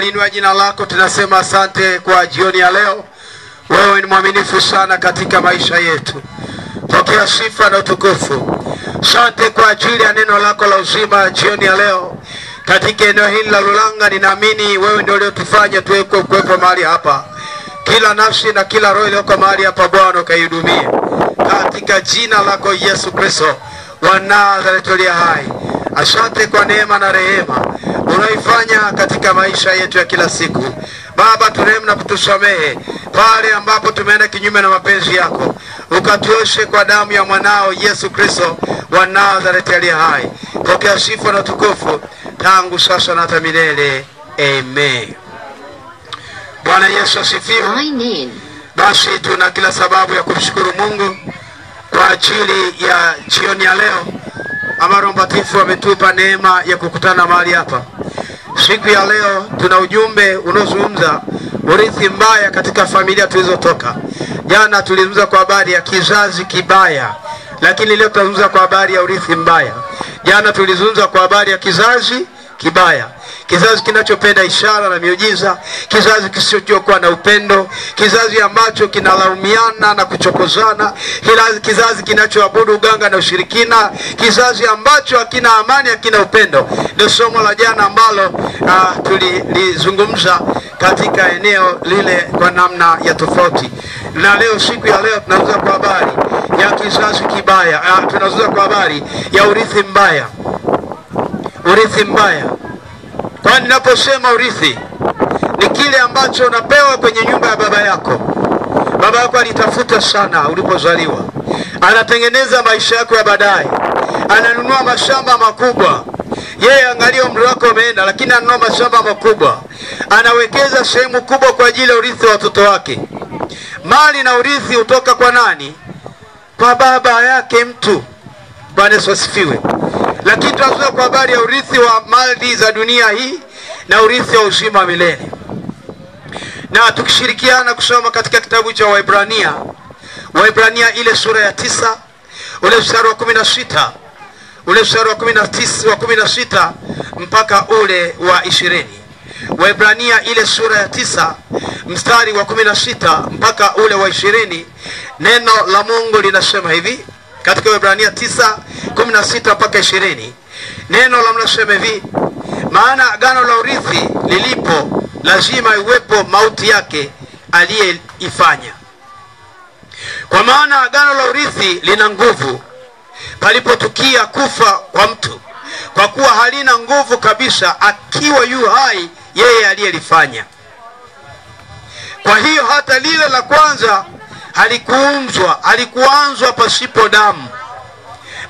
tunaliinua jina lako, tunasema asante kwa jioni ya leo. Wewe ni mwaminifu sana katika maisha yetu. Pokea sifa na utukufu. Asante kwa ajili ya neno lako la uzima jioni ya leo. Katika eneo hili la Lulanga, ninaamini wewe ndio uliotufanya tuwepo mahali hapa. Kila nafsi na kila roho iliyoko mahali hapa Bwana ukaihudumie. Katika jina lako Yesu Kristo wa Nazareti aliye hai. Asante kwa neema na rehema unaifanya katika maisha yetu ya kila siku. Baba, turehemu na kutusamehe pale ambapo tumeenda kinyume na mapenzi yako. Ukatuoshe kwa damu ya mwanao Yesu Kristo wa Nazareti aliye hai. Pokea sifa na tukufu tangu sasa na hata milele. Amen. Bwana Yesu asifiwe. Basi tuna kila sababu ya kumshukuru Mungu kwa ajili ya jioni ya leo. Roho Mtakatifu ametupa neema ya kukutana mahali hapa. Siku ya leo tuna ujumbe unaozungumza urithi mbaya katika familia tulizotoka. Jana tulizungumza kwa habari ya kizazi kibaya, lakini leo tutazungumza kwa habari ya urithi mbaya. Jana tulizungumza kwa habari ya kizazi kibaya, kizazi kinachopenda ishara na miujiza, kizazi kisichokuwa na upendo, kizazi ambacho kinalaumiana na kuchokozana, kizazi kinachoabudu uganga na ushirikina, kizazi ambacho hakina amani, hakina upendo. Ndio somo la jana ambalo tulizungumza katika eneo lile kwa namna ya tofauti. Na leo, siku ya leo, tunazungumza kwa habari ya kizazi kibaya. Tunazungumza kwa habari ya urithi mbaya. Urithi mbaya. Kwa ninaposema urithi, ni kile ambacho unapewa kwenye nyumba ya baba yako. Baba yako alitafuta sana ulipozaliwa. Anatengeneza maisha yako ya baadaye. Ananunua mashamba makubwa. Yeye angalia umri wako umeenda, lakini ananunua mashamba makubwa. Anawekeza sehemu kubwa kwa ajili ya urithi wa watoto wake. Mali na urithi hutoka kwa nani? Kwa baba yake mtu. Bwana Yesu asifiwe. Lakini tunazungumza kwa habari ya urithi wa mali za dunia hii na urithi wa uzima wa milele. Na tukishirikiana kusoma katika kitabu cha Waebrania ile sura ya 9, ule mstari wa 16, ule mstari wa 16 mpaka ule wa 20. Waebrania ile sura ya 9 mstari wa 16 mpaka ule wa 20. Neno la Mungu linasema hivi katika Waebrania 9:16 mpaka 20. Neno la Mungu linasema hivi: maana agano la urithi lilipo, lazima iwepo mauti yake aliyeifanya. Kwa maana agano la urithi lina nguvu palipotukia kufa kwa mtu, kwa kuwa halina nguvu kabisa akiwa yu hai yeye aliyelifanya. Kwa hiyo hata lile la kwanza halikuanzwa pasipo damu.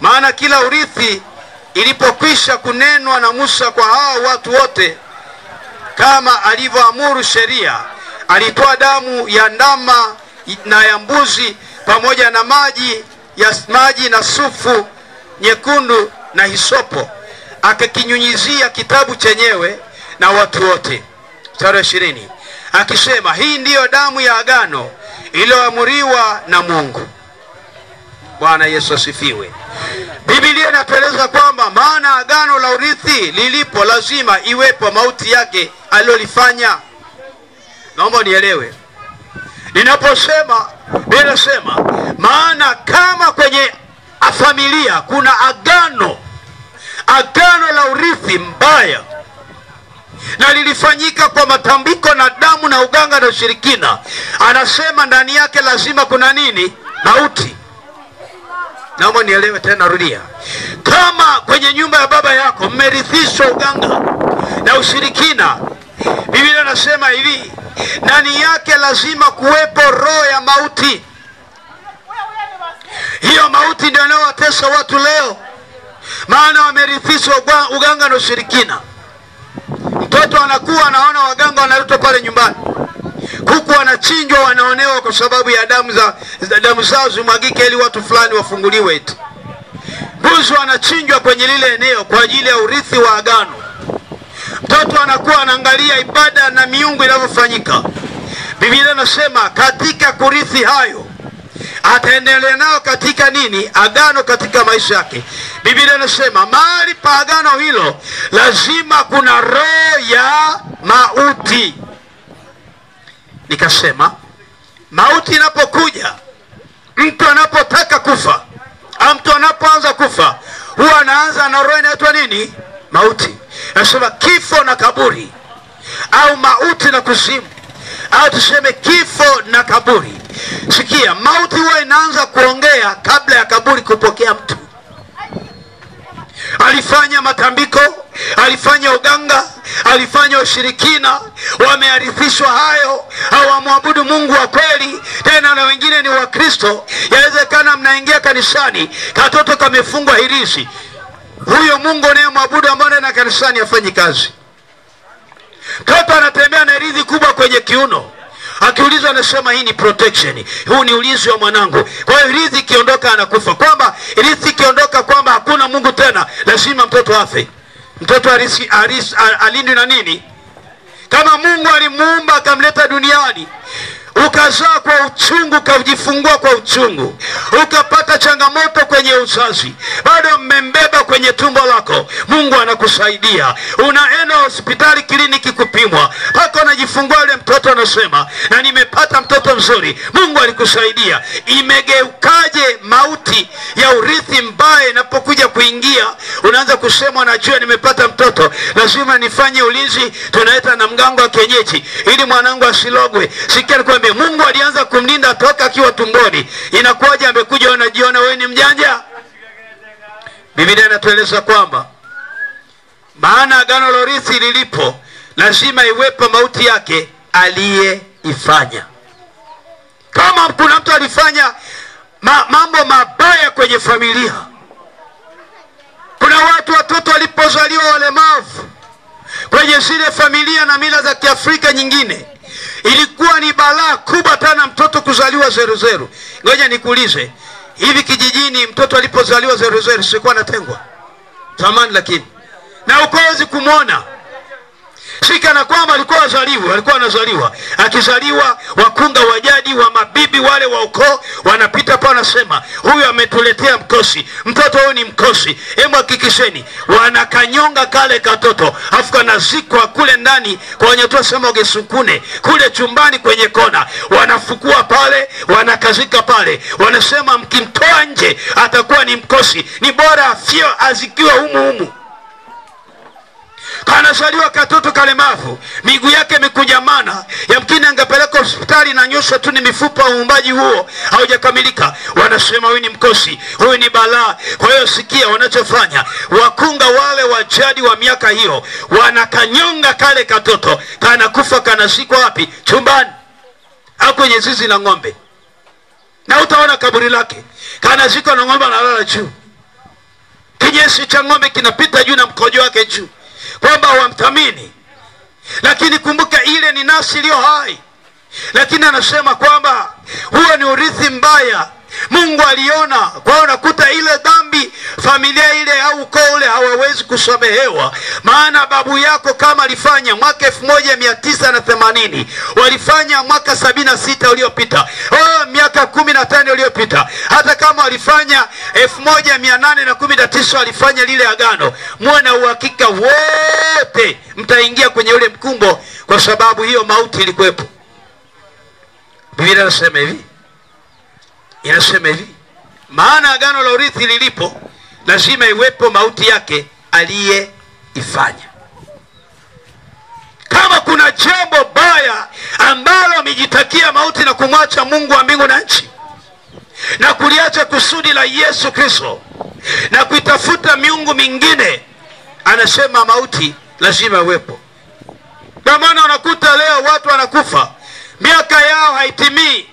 Maana kila urithi ilipokwisha kunenwa na Musa kwa hao watu wote, kama alivyoamuru sheria, alitoa damu ya ndama na ya mbuzi pamoja na maji na sufu nyekundu na hisopo, akakinyunyizia kitabu chenyewe na watu wote. Sura 20 akisema, hii ndiyo damu ya agano iliyoamuriwa na Mungu. Bwana Yesu asifiwe. Biblia inatueleza kwamba maana agano la urithi lilipo, lazima iwepo mauti yake aliyolifanya. Naomba nielewe. Ninaposema, Biblia inasema maana kama kwenye familia kuna agano la urithi mbaya, na lilifanyika kwa matambiko na damu na uganga na ushirikina, anasema ndani yake lazima kuna nini? Mauti. Naomba nielewe tena, rudia. Kama kwenye nyumba ya baba yako mmerithishwa uganga na ushirikina, Biblia inasema hivi, ndani yake lazima kuwepo roho ya mauti. Hiyo mauti ndio inayowatesa watu leo, maana wamerithishwa uganga na ushirikina. Mtoto anakuwa anaona waganga wanaletwa pale nyumbani. Kuku wanachinjwa, wanaonewa kwa sababu ya damu zao zimwagike ili watu fulani wafunguliwe eti. Mbuzi wanachinjwa kwenye lile eneo kwa ajili ya urithi wa agano. Mtoto anakuwa anaangalia ibada na miungu inavyofanyika. Biblia inasema katika kurithi hayo ataendelea nao katika nini? Agano katika maisha yake. Biblia inasema mahali pa agano hilo lazima kuna roho ya mauti. Nikasema mauti inapokuja, mtu anapotaka kufa au mtu anapoanza kufa, huwa anaanza na roho inaitwa nini? Mauti. Nasema kifo na kaburi, au mauti na kuzimu, au tuseme kifo na kaburi. Sikia, mauti huwa inaanza kuongea kabla ya kaburi kupokea mtu. Alifanya matambiko, alifanya uganga, alifanya ushirikina, wamearithishwa hayo, hawamwabudu Mungu wa kweli. Tena na wengine ni Wakristo. Yawezekana mnaingia kanisani, katoto kamefungwa hirizi. Huyo Mungu unayemwabudu ambaye na kanisani hafanyi kazi. Mtoto anatembea na hirizi kubwa kwenye kiuno. Akiulizwa anasema hii ni protection, huu ni ulinzi wa mwanangu. Kwa hiyo hirizi ikiondoka anakufa. Kwamba hirizi ikiondoka kwamba hakuna Mungu tena, lazima mtoto afe. Mtoto alindwi na nini? Kama Mungu alimuumba akamleta duniani, ukazaa kwa uchungu, ukajifungua kwa uchungu, ukapata changamoto kwenye uzazi, bado mmembeba kwenye tumbo lako, Mungu anakusaidia. Unaenda hospitali, kliniki kupimwa, mpaka unajifungua yule mtoto, anasema na nimepata mtoto mzuri, Mungu alikusaidia. Imegeukaje mauti ya urithi mbaya inapokuja kuingia? Unaanza kusema najua nimepata mtoto, lazima nifanye ulinzi, tunaita na mganga wa kienyeji ili mwanangu asilogwe. Sikia nikwambie, Mungu alianza kumlinda toka akiwa tumboni. Inakuwaje amekuja unajiona wewe ni mjanja? Biblia inatueleza kwamba maana agano la urithi lilipo, lazima iwepo mauti yake aliyeifanya. Kama kuna mtu alifanya mambo mabaya kwenye familia, kuna watoto walipozaliwa walemavu kwenye zile familia na mila za Kiafrika nyingine, ilikuwa ni balaa kubwa sana mtoto kuzaliwa zeruzeru. Ngoja nikuulize, hivi kijijini mtoto alipozaliwa zeruzeru sikuwa anatengwa zamani? Lakini na ukozi kumwona shika na kwamba alikuwa anazaliwa. Akizaliwa wakunga wa jadi wa mabibi wale wa ukoo wanapita pa, wanasema huyu ametuletea mkosi, mtoto huyu ni mkosi, hebu hakikisheni. Wanakanyonga kale katoto, afu kanazikwa kule ndani kwa wenye tu sema Ogesukune, kule chumbani kwenye kona. Wanafukua pale, wanakazika pale, wanasema mkimtoa nje atakuwa ni mkosi, ni bora afio azikiwa humu. Kanazaliwa katoto kalemavu, miguu yake mikujamana, yamkini angepeleka hospitali na nyosha tu ni mifupa, uumbaji huo haujakamilika. Wanasema huyu ni mkosi, huyu ni balaa. Kwa hiyo sikia wanachofanya wakunga wale wa jadi wa miaka hiyo, wanakanyonga kale katoto, kanakufa, kanazikwa wapi? Chumbani au kwenye zizi la ng'ombe. Na utaona kaburi lake, kanazikwa na ng'ombe analala juu, kinyesi cha ng'ombe kinapita juu na mkojo wake juu, kwamba wamthamini. Lakini kumbuka ile ni nafsi iliyo hai. Lakini anasema kwamba huo ni urithi mbaya. Mungu aliona, kwa unakuta ile dhambi familia ile au ukoo ule hawawezi kusamehewa. Maana babu yako kama alifanya mwaka 1980, walifanya mwaka 76 uliopita, miaka 15 uliopita, hata kama walifanya 1819 walifanya lile agano, muwe na uhakika wote mtaingia kwenye ule mkumbo, kwa sababu hiyo mauti ilikuwepo. Biblia inasema hivi, maana agano la urithi lilipo, lazima iwepo mauti yake aliyeifanya. Kama kuna jambo baya ambalo amejitakia mauti na kumwacha Mungu wa mbingu na nchi, na kuliacha kusudi la Yesu Kristo na kuitafuta miungu mingine, anasema mauti lazima iwepo. Kwa maana unakuta leo watu wanakufa, miaka yao haitimii,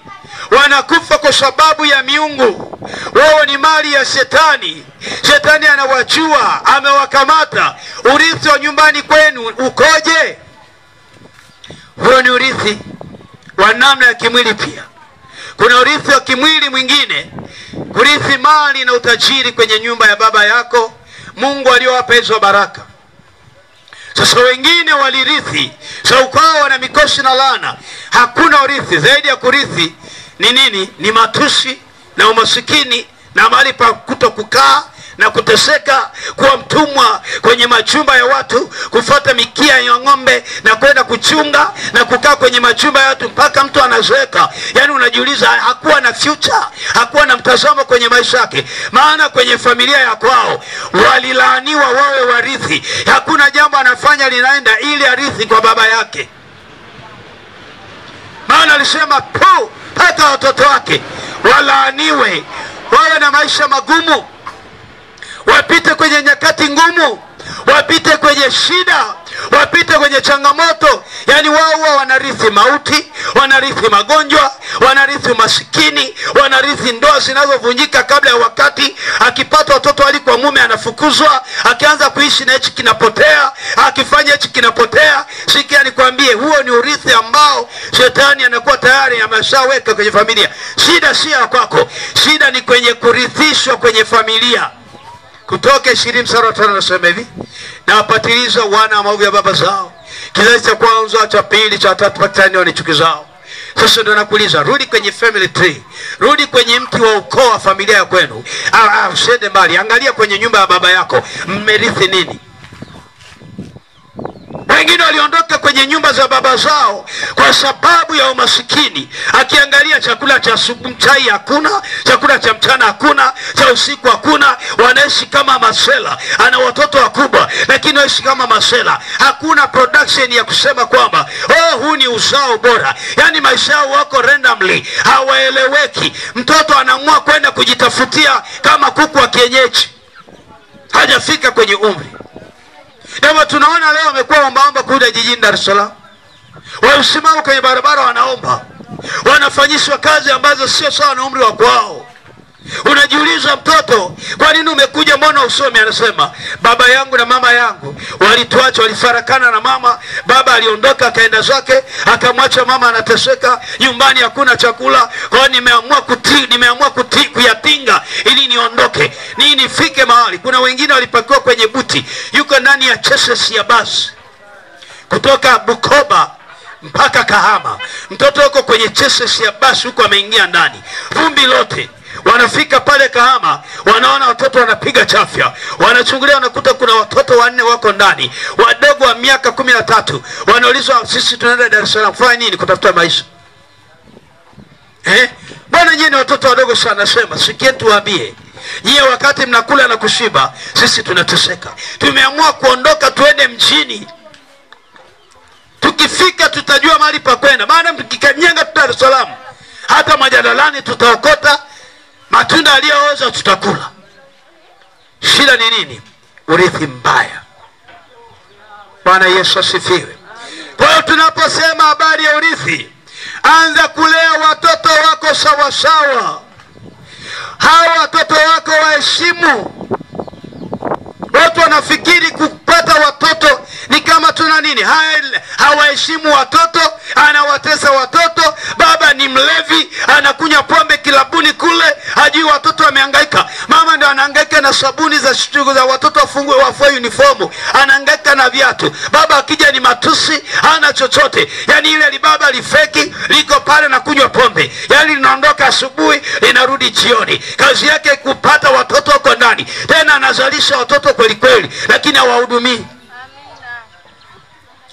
wanakufa kwa sababu ya miungu. Wao ni mali ya shetani. Shetani anawajua, amewakamata. Urithi wa nyumbani kwenu ukoje? Huo ni urithi wa namna ya kimwili. Pia kuna urithi wa kimwili mwingine, kurithi mali na utajiri kwenye nyumba ya baba yako, Mungu aliyowapa hizo baraka. Sasa wengine walirithi, kwao wana mikosi na laana. Hakuna urithi zaidi ya kurithi ni nini? Ni matusi na umasikini na mahali pa kutokukaa na kuteseka, kuwa mtumwa kwenye majumba ya watu, kufuata mikia ya ng'ombe na kwenda kuchunga na kukaa kwenye majumba ya watu mpaka mtu anazeeka. Yani unajiuliza, hakuwa na future, hakuwa na mtazamo kwenye maisha yake. Maana kwenye familia ya kwao walilaaniwa wawe warithi. Hakuna jambo anafanya linaenda ili arithi kwa baba yake. Maana alisema hata watoto wake walaaniwe, wawe na maisha magumu, wapite kwenye nyakati ngumu, wapite kwenye shida, wapite kwenye changamoto. Yani wao wanarithi mauti, wanarithi magonjwa, wanarithi umasikini, wanarithi ndoa zinazovunjika kabla ya wakati. Akipata watoto wali kwa mume anafukuzwa, akianza kuishi na hichi kinapotea, akifanya hichi kinapotea. Sikia nikwambie, huo ni urithi ambao shetani anakuwa tayari ameshaweka kwenye familia. Shida si ya kwako, shida ni kwenye kurithishwa kwenye familia. Kutoka 20:5 nasema hivi, na wapatiliza wana maovu ya baba zao, kizazi cha kwanza, cha pili, cha tatu mpaka nne ni chuki zao. Sasa ndo nakuuliza, rudi kwenye family tree, rudi kwenye mti wa ukoo wa familia ya kwenu. Usiende mbali, angalia kwenye nyumba ya baba yako, mmerithi nini? Wengine waliondoka kwenye nyumba za baba zao kwa sababu ya umasikini. Akiangalia chakula cha asubuhi, chai hakuna, chakula cha mchana hakuna, cha usiku hakuna. Wanaishi kama masela. Ana watoto wakubwa lakini wanaishi kama masela. Hakuna production ya kusema kwamba huu ni uzao bora. Yani maisha yao wako randomly, hawaeleweki. Mtoto anaamua kwenda kujitafutia kama kuku wa kienyeji, hajafika kwenye umri. Ndio tunaona leo wamekuwa ombaomba kuja jijini Dar es Salaam. Wanasimama kwenye barabara wanaomba. Wanafanyishwa kazi ambazo sio sawa na umri wa kwao. Unajiuliza, mtoto, kwa nini umekuja, mbona usome? Anasema, baba yangu na mama yangu walituacha, walifarakana na mama. Baba aliondoka akaenda zake, akamwacha mama anateseka, nyumbani hakuna chakula. Kwa hiyo nimeamua kuyapinga ili niondoke, nifike mahali. Kuna wengine walipakiwa kwenye buti, yuko ndani ya chassis ya basi kutoka Bukoba mpaka Kahama. Mtoto yuko kwenye chassis ya basi huko, ameingia ndani, vumbi lote. Wanafika pale Kahama, wanaona watoto wanapiga chafya, wanachungulia, wanakuta kuna watoto 4 wako ndani, wadogo wa miaka 13. Wanaulizwa, sisi tunaenda Dar es Salaam kufanya nini? Kutafuta maisha. Bwana, nyinyi watoto wadogo sana. Nasema, sikie tuwaambie, nyie wakati mnakula na kushiba, sisi tunateseka. Tumeamua kuondoka tuende mjini. Tukifika tutajua mahali pa kwenda. Maana mkikanyenga Dar es Salaam, hata majalalani tutaokota, matunda aliyooza tutakula. Shida ni nini? Urithi mbaya. Bwana Yesu asifiwe. Kwa hiyo tunaposema habari ya urithi, anza kulea watoto wako sawa sawa. Hao watoto wako waheshimu. Watu wanafikiri kupata watoto ni kama tuna nini. Hawaheshimu watoto, anawatesa watoto. Baba ni mlevi, anakunywa pombe kilabuni kule, hajui watoto wamehangaika. Mama ndio anahangaika na sabuni za watoto wafue uniformu, anahangaika na viatu. Baba akija ni matusi, hana chochote. Yani ile baba lifeki, liko pale na kunywa pombe. Yani linaondoka asubuhi, linarudi jioni. Kazi yake kupata watoto wako ndani. Tena anazalisha watoto kweli kweli, lakini hawahudumii.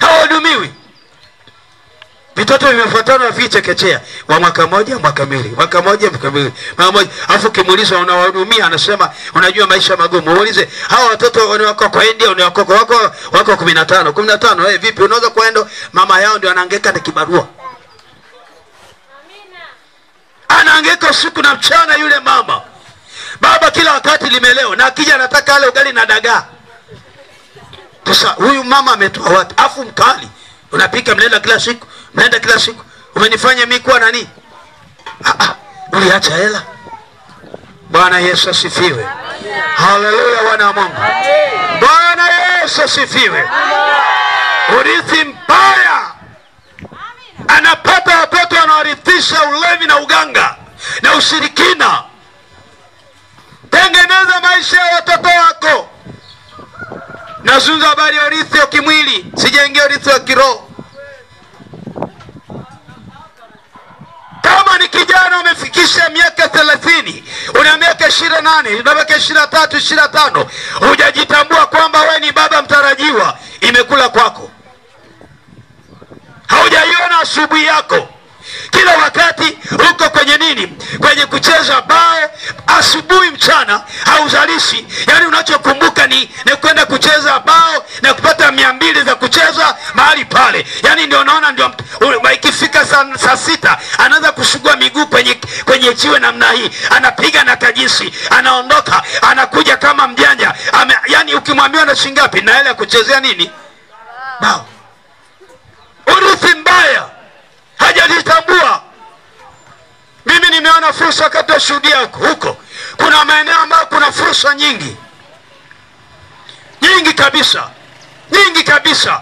Hawahudumiwi. Vitoto vimefuatana vichekechea, wa mwaka moja, mwaka mbili, mwaka moja, mwaka mbili, mwaka moja. Afu kimuuliza unawahudumia, anasema unajua maisha magumu. Muulize, hao watoto wako kwa India, wako 15. Vipi unaweza kuenda? Mama yao ndio anahangaika na kibarua. Anahangaika usiku na mchana yule mama. Baba kila wakati limeleo, na akija anataka ale ugali na dagaa. Sasa huyu mama ametoa wapi? Afu mkali, unapika mnaenda kila siku, umenifanya mimi kuwa nani? Uliacha hela. Bwana Yesu asifiwe. Haleluya, wana wa Mungu. Bwana Yesu asifiwe. Urithi mbaya. Anapata watoto wanaorithisha ulevi na uganga na ushirikina. Tengeneza maisha ya watoto wako. Nazungumza habari ya urithi wa kimwili, sijaingia urithi wa kiroho. Kama ni kijana Kisha miaka 30, una miaka 28, una miaka 23, 25, hujajitambua kwamba wewe ni baba mtarajiwa, imekula kwako. Haujaiona asubuhi yako. Kila wakati uko kwenye nini? Kwenye kucheza bao, asubuhi mchana hauzalishi. Yani unachokumbuka ni kwenda kucheza bao na kupata 200 za kucheza mahali pale. Yani ndio unaona, ndio ikifika saa 6 anaanza kushugua miguu kwenye jiwe namna hii, anapiga na kajisi, anaondoka, anakuja kama mjanja. Yani ukimwambia na shilingi ngapi, na ile ya kuchezea nini? Bao. Urithi mbaya, hajalitambua. Mimi nimeona fursa wakati wa shuhudia huko. Kuna maeneo ambayo kuna fursa nyingi kabisa.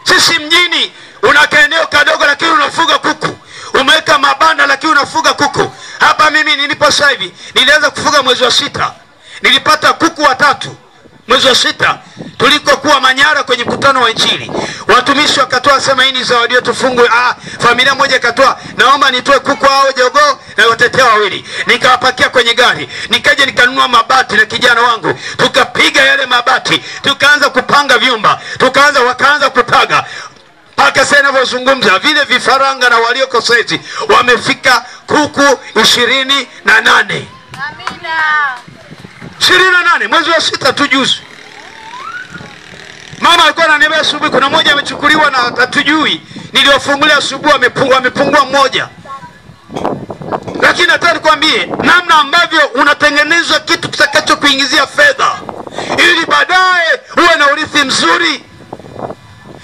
Sisi mjini unaka eneo kadogo lakini unafuga kuku. Umeweka mabanda lakini unafuga kuku. Hapa mimi nilipo sasa hivi nilianza kufuga mwezi wa 6. Nilipata kuku 3 mwezi wa 6 tulikokuwa Manyara kwenye mkutano wa Injili. Watumishi wakatoa, sema hii ni zawadi yetu fungu. Familia moja ikatoa, naomba nitoe kuku hao jogoo na watetea 2. Nikawapakia kwenye gari, nikaja nikanunua mabati na kijana wangu, tukapiga yale mabati, tukaanza kupanga vyumba, wakaanza kutaga. Paka sasa ninavyozungumza vile vifaranga na walioko saizi wamefika kuku 28. Amina. 28 mwezi wa 6 tu juzi. Mama alikuwa ananiambia asubuhi kuna mmoja amechukuliwa na hatujui. Niliofungulia asubuhi amepungua mmoja. Lakini nataka nikwambie namna ambavyo unatengeneza kitu kitakacho kuingizia fedha ili baadaye uwe na urithi mzuri.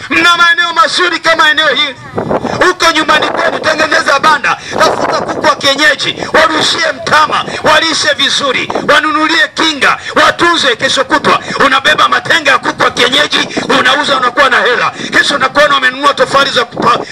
Mna maeneo mazuri kama eneo hili. Uko nyumbani kwenu, tengeneza banda, tafuta kuku wa kienyeji, warushie mtama, walishe vizuri, wanunulie kinga, watunze. Kesho kutwa unabeba matenga ya kuku wa kienyeji, unauza, unakuwa na hela. Kesho unakuwa umenunua tofali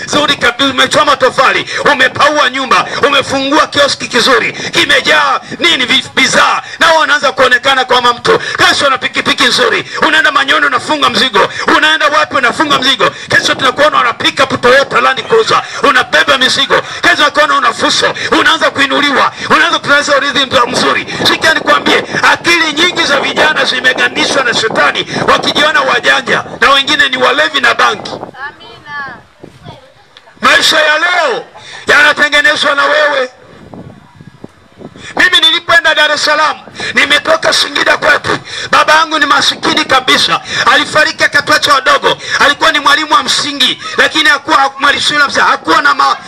nzuri kabisa, umechoma tofali, umepaua nyumba, umefungua kioski kizuri, kimejaa nini bidhaa, na unaanza kuonekana kama mtu. Kesho na pikipiki nzuri, unaenda Manyoni unafunga mzigo, unaenda wapi unafunga mzigo. Kesho tunakuona unapika Toyota Land Cruiser, unabeba mizigo. Kesho tunakuona unafuso, unaanza kuinuliwa, unaanza kutengeneza urithi mzuri. Sikia nikwambie, akili nyingi za vijana zimegandishwa na shetani, wakijiona wajanja na wengine ni walevi na banki. Amina. Maisha ya leo yanatengenezwa na wewe. Mimi nilipoenda Dar es Salaam, nimetoka Singida kwetu. Baba yangu ni masikini kabisa. Alifariki akatuacha wadogo. Alikuwa ni mwalimu wa msingi, lakini hakuwa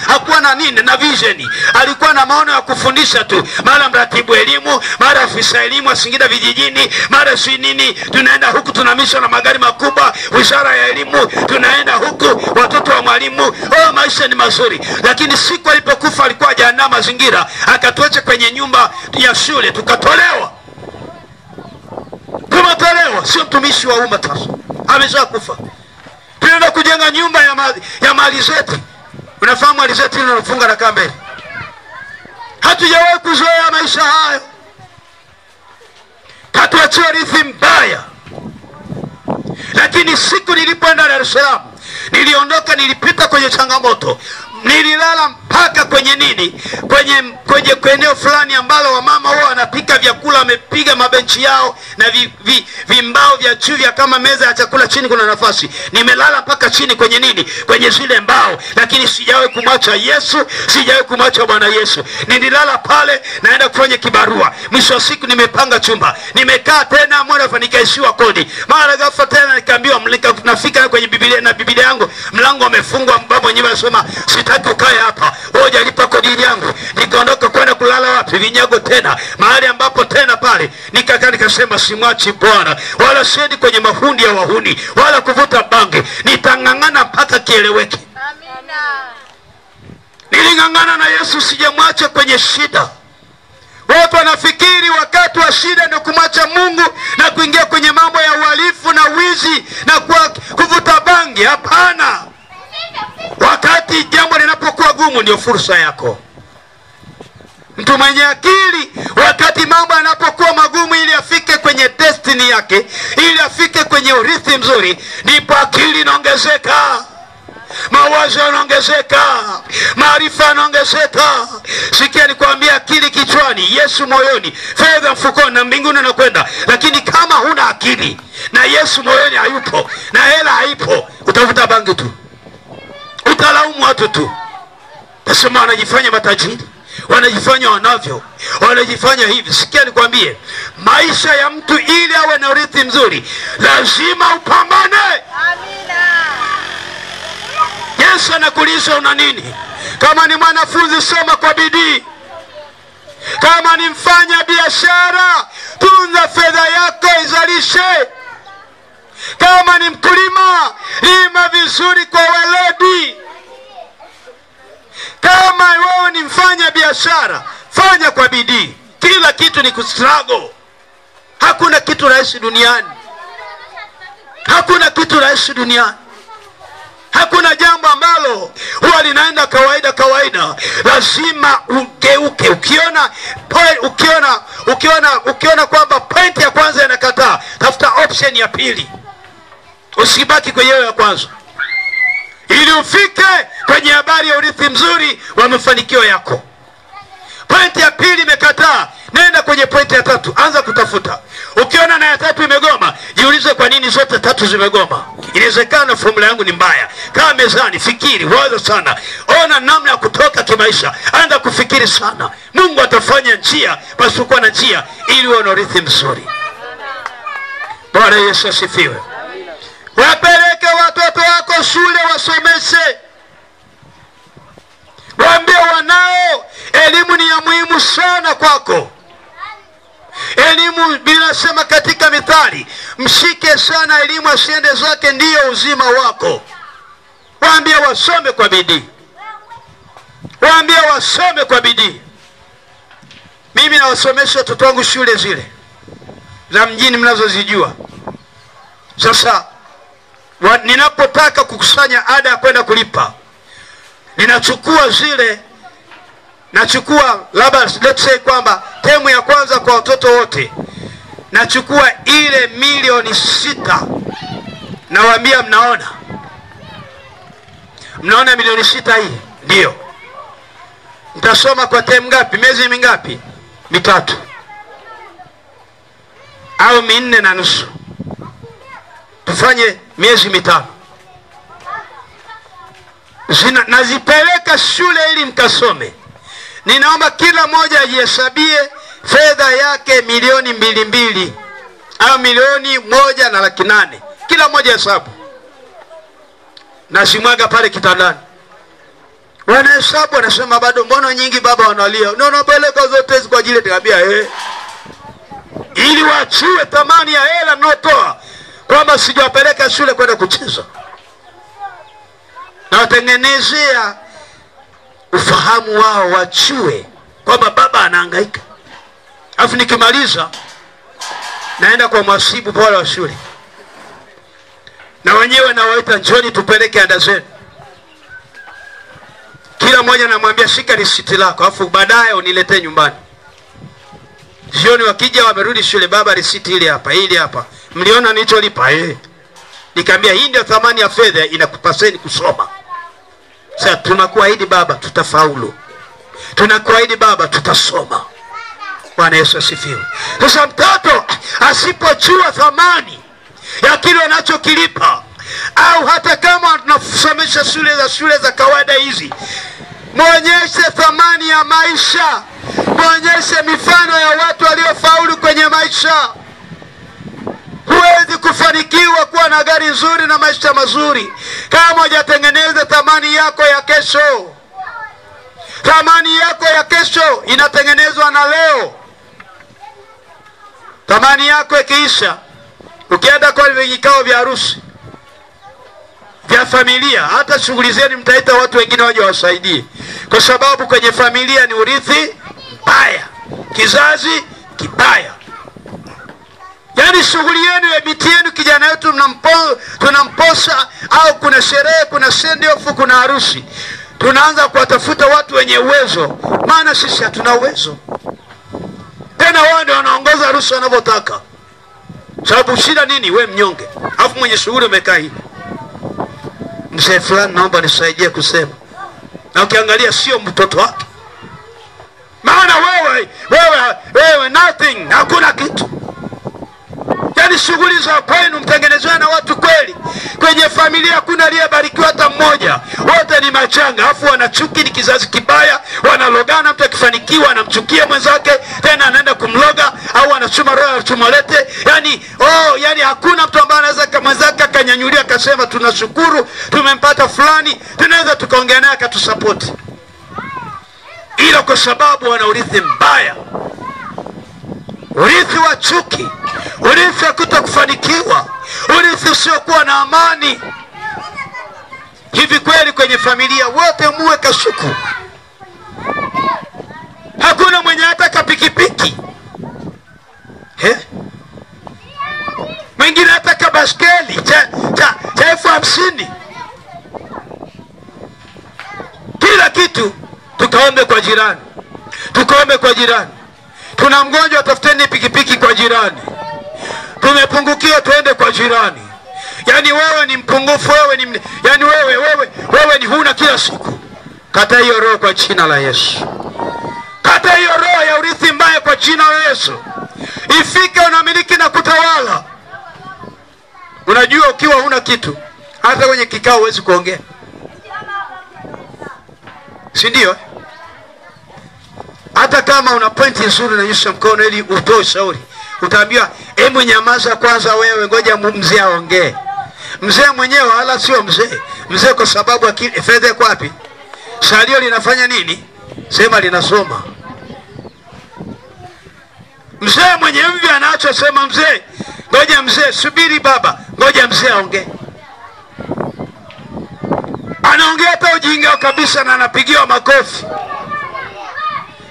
hakuwa na nini na vision. Alikuwa na maono ya kufundisha tu. Mara mratibu elimu, mara afisa elimu wa Singida vijijini, mara si nini. Tunaenda huku tunamisha na magari makubwa, wizara ya elimu, tunaenda huku watoto wa mwalimu. Maisha ni mazuri. Lakini siku alipokufa alikuwa hajaandaa mazingira, akatuacha kwenye nyumba ya shule, tukatolewa. Sio mtumishi wa umma sasa. Ameshakufa. Tunaenda kujenga nyumba ya malizeti. Unafahamu malizeti ile unafunga na kambele. Hatujawahi kuzoea maisha hayo. Katuachia urithi mbaya. Lakini siku nilipoenda Dar es Salaam, niliondoka, nilipita kwenye changamoto. Nililala mpaka kwenye nini? Kwenye eneo fulani ambalo wamama wao wanapika vyakula, wamepiga mabenchi yao na vimbao vya chuvya kama meza ya chakula, chini kuna nafasi. Nimelala mpaka chini kwenye nini? Kwenye zile mbao. Lakini sijawahi kumwacha Yesu, sijawahi kumwacha Bwana Yesu. Nililala pale, naenda kufanya kibarua. Mwisho wa siku nimepanga chumba. Nimekaa tena mwana nikaishiwa kodi. Mara ghafla tena nikaambiwa nafika kwenye Biblia yangu, mlango umefungwa, baba mwenyewe anasema sitaki ukae hapa. Hoja alipa kodi yangu. Nikaondoka kwenda kulala wapi? Vinyago tena. Mahali ambapo tena pale nikakaa nikasema simwachi Bwana, wala siendi kwenye mahundi ya wahuni, wala kuvuta bangi. Nitangangana mpaka kieleweke. Amina. Nilingangana na Yesu, sijamwacha kwenye shida. Watu wanafikiri wakati wa shida ndio kumwacha Mungu na kuingia kwenye mambo ya uhalifu na wizi na kuvuta bangi. Hapana. Wakati jambo linapokuwa gumu ndio fursa yako. Mtu mwenye akili, wakati mambo yanapokuwa magumu, ili afike kwenye destiny yake, ili afike kwenye urithi mzuri, ndipo akili inaongezeka. mawazo yanaongezeka, maarifa yanaongezeka. Sikia nikwambia, akili kichwani, Yesu moyoni, fedha mfukoni, na mbinguni unakwenda. Lakini kama huna akili na Yesu moyoni hayupo na hela haipo, utavuta bangi tu, utalaumu watu tu. Nasema wanajifanya matajiri, wanajifanya wanavyo, wanajifanya hivi. Sikia nikwambie, maisha ya mtu ili awe na urithi mzuri lazima upambane. Amina. Yesu anakuuliza una nini? Kama ni mwanafunzi, soma kwa bidii. Kama ni mfanya biashara, tunza fedha yako izalishe. Kama ni mkulima, lima vizuri kwa weledi. Kama wewe ni mfanya biashara, fanya kwa bidii. Kila kitu ni kustruggle. Hakuna kitu rahisi duniani. Hakuna kitu rahisi duniani. Hakuna jambo ambalo huwa linaenda kawaida. Lazima ugeuke. Ukiona kwamba point ya kwanza inakataa, tafuta option ya pili. Usibaki kwenye ya kwanza, ili ufike kwenye habari ya urithi mzuri wa mafanikio yako. Point ya pili imekataa, nenda kwenye point ya tatu, anza kutafuta. Ukiona na ya tatu imegoma, jiulize kwa nini zote tatu zimegoma. Inawezekana formula yangu ni mbaya. Kaa mezani, fikiri, waza sana. Ona namna ya kutoka kimaisha. Anza kufikiri sana. Mungu atafanya njia pasipokuwa na njia, ili uwe na urithi mzuri. Bwana Yesu asifiwe. Wapeleke watoto wako shule, wasomeshe. Waambie wanao, elimu ni ya muhimu sana kwako. Elimu, binasema katika Mithali, mshike sana elimu, asiende zake ndiyo uzima wako. Waambie wasome kwa bidii. Waambie wasome kwa bidii. Mimi nawasomesha watoto wangu shule zile za mjini mnazozijua. Sasa ninapotaka kukusanya ada ya kwenda kulipa, ninachukua zile, nachukua labda let's say kwamba temu ya kwanza kwa watoto wote nachukua ile milioni 6. Nawaambia mnaona milioni 6 hii ndio mtasoma kwa temu ngapi? Miezi mingapi? 3 au 4.5. Tufanye miezi 5. Nazipeleka shule ili mkasome. Ninaomba kila mmoja ajihesabie fedha yake milioni 2 au milioni 1.8. Kila mmoja hesabu. Nasimwaga pale kitandani. Wanahesabu, wanasema bado mbona nyingi baba, wanalia. Napeleka zote hizo kwa ajili ya tabia ili wachue thamani ya hela ninayotoa, kwamba sijawapeleka shule kwenda kucheza. Na watengenezea ufahamu wao, wachue kwamba baba anahangaika. Alafu nikimaliza naenda kwa mhasibu pale wa shule, na wenyewe nawaita njoni tupeleke ada zenu. Kila mmoja namwambia shika risiti lako, alafu baadaye uniletee nyumbani. Jioni wakija wamerudi shule, baba risiti ile hapa, hili hapa. Mliona nilicholipa? Nikamwambia hii ndio thamani ya fedha inakupaseni kusoma. Sasa tunakuahidi baba tutafaulu. Tunakuahidi baba tutasoma. Bwana Yesu asifiwe. Sasa mtoto asipojua thamani ya kile anachokilipa, au hata kama tunasomesha shule za kawaida hizi, muonyeshe thamani ya maisha. Muonyeshe mifano ya watu waliofaulu kwenye maisha. Huwezi kufanikiwa kuwa na gari nzuri na maisha mazuri kama hujatengeneza thamani yako ya kesho. Thamani yako ya kesho inatengenezwa na leo. Thamani yako ikiisha, ukienda kwa vikao vya harusi, vya familia, hata shughuli zenu mtaita watu wengine waje wasaidie, kwa sababu kwenye familia ni urithi mbaya, kizazi kibaya. Yaani shughuli yenu ya binti yenu, kijana wetu tunamposa, au kuna sherehe, kuna send off, kuna harusi, tunaanza kuwatafuta watu wenye uwezo, maana sisi hatuna uwezo. Tena wao ndio wanaongoza harusi wanavyotaka. Sababu shida nini? We mnyonge, afu mwenye shughuli umekaa hivi. mzee fulani naomba nisaidie kusema, na ukiangalia sio mtoto wake. Maana wewe nothing, hakuna kitu. Yani shughuli za kwenu mtengenezwa na watu kweli. Kwenye familia hakuna aliyebarikiwa hata mmoja. Wote ni machanga, afu wanachuki, ni kizazi kibaya, wanalogana. Mtu akifanikiwa anamchukia mwenzake, tena anaenda kumloga au anachuma roho tumolete. Yani hakuna mtu ambaye anaweza kama mwenzake akanyanyulia akasema tunashukuru tumempata fulani, tunaweza tukaongea naye akatusupport. Ila kwa sababu wana urithi mbaya, urithi wa chuki, urithi wa kutokufanikiwa, urithi usiokuwa na amani. Hivi kweli kwenye familia wote muwe kashuku? Hakuna mwenye hata kapikipiki, mwingine hata kabaskeli cha 50,000. Kila kitu tukaombe kwa jirani, tukaombe kwa jirani. Tuna mgonjwa, tafuteni pikipiki kwa jirani. Tumepungukiwa, tuende kwa jirani. Yani wewe ni mpungufu, wewe ni huna kila siku. Kata hiyo roho kwa jina la Yesu. Kata hiyo roho ya urithi mbaya kwa jina la Yesu. Ifike unamiliki na kutawala. Unajua ukiwa huna kitu, hata kwenye kikao huwezi kuongea, si ndio? Hata kama una pointi nzuri na nyosha mkono ili utoe shauri, utaambiwa hebu nyamaza kwanza wewe, ngoja mzee aongee. Mzee mwenyewe wala sio mzee kwa sababu fedha iko wapi? Salio linafanya nini? Sema linasoma. Mzee mwenye mvi anaacho sema mzee, ngoja mzee, subiri baba, ngoja mzee aongee. Anaongea hata ujinga kabisa na anapigiwa makofi.